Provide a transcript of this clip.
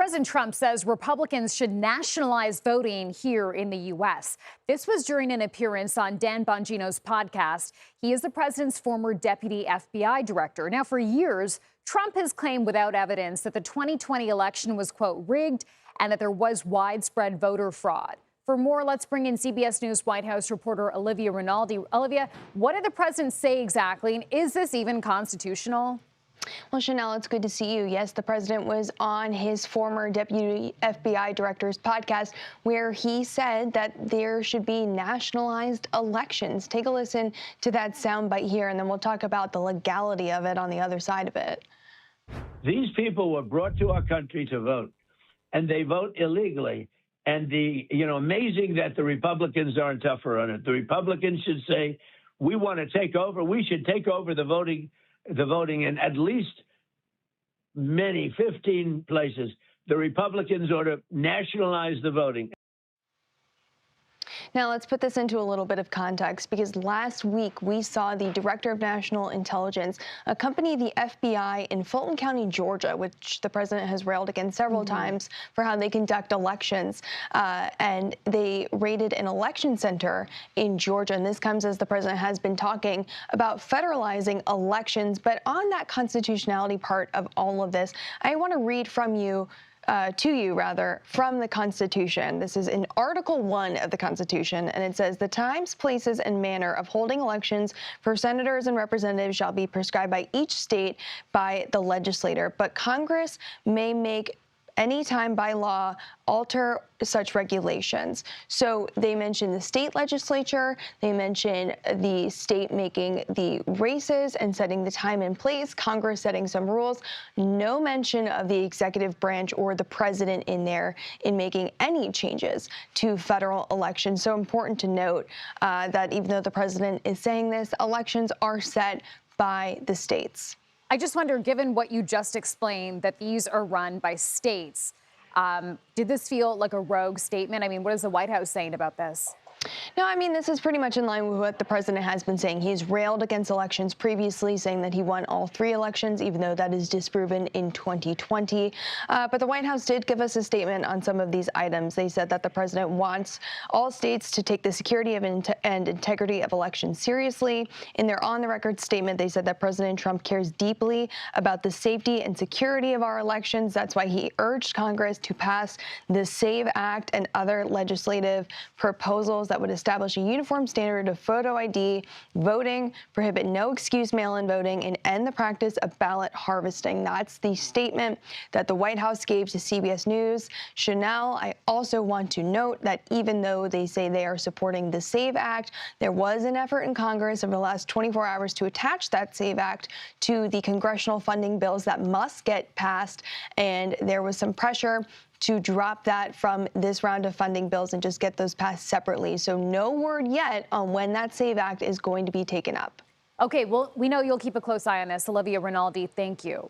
President Trump says Republicans should nationalize voting here in the U.S. This was during an appearance on Dan Bongino's podcast. He is the president's former deputy FBI director. Now, for years, Trump has claimed without evidence that the 2020 election was, quote, rigged and that there was widespread voter fraud. For more, let's bring in CBS News White House reporter Olivia Rinaldi. Olivia, what did the president say exactly, and is this even constitutional? Well, Chanel, it's good to see you. Yes, the president was on his former deputy FBI director's podcast where he said that there should be nationalized elections. Take a listen to that soundbite here, and then we'll talk about the legality of it on the other side of it. These people were brought to our country to vote, and they vote illegally. And amazing that the Republicans aren't tougher on it. The Republicans should say, we want to take over. We should take over the voting in at least 15 places. The Republicans ought to nationalize the voting. Now, let's put this into a little bit of context, because last week we saw the Director of National Intelligence accompany the FBI in Fulton County, Georgia, which the president has railed against several times for how they conduct elections. And they raided an election center in Georgia. And this comes as the president has been talking about federalizing elections. But on that constitutionality part of all of this, I want to read from you. From the Constitution. This is in Article 1 of the Constitution, and it says, the times, places, and manner of holding elections for senators and representatives shall be prescribed by each state by the legislator, but Congress may make any time by law alter such regulations. So they mention the state legislature, they mention the state making the races and setting the time and place, Congress setting some rules, no mention of the executive branch or the president in there in making any changes to federal elections. So important to note that even though the president is saying this, elections are set by the states. I just wonder, given what you just explained, that these are run by states, did this feel like a rogue statement? I mean, what is the White House saying about this? No, I mean, this is pretty much in line with what the president has been saying. He's railed against elections previously, saying that he won all 3 elections, even though that is disproven in 2020. But the White House did give us a statement on some of these items. They said that the president wants all states to take the security and integrity of elections seriously. In their on-the-record statement, they said that President Trump cares deeply about the safety and security of our elections. That's why he urged Congress to pass the SAVE Act and other legislative proposals that would establish a uniform standard of photo ID voting, prohibit no excuse mail-in voting, and end the practice of ballot harvesting. That's the statement that the White House gave to CBS News. Chanel, I also want to note that even though they say they are supporting the SAVE Act, there was an effort in Congress over the last 24 hours to attach that SAVE Act to the congressional funding bills that must get passed, and there was some pressure to drop that from this round of funding bills and just get those passed separately. So no word yet on when that SAVE Act is going to be taken up. Okay, well, we know you'll keep a close eye on this. Olivia Rinaldi, thank you.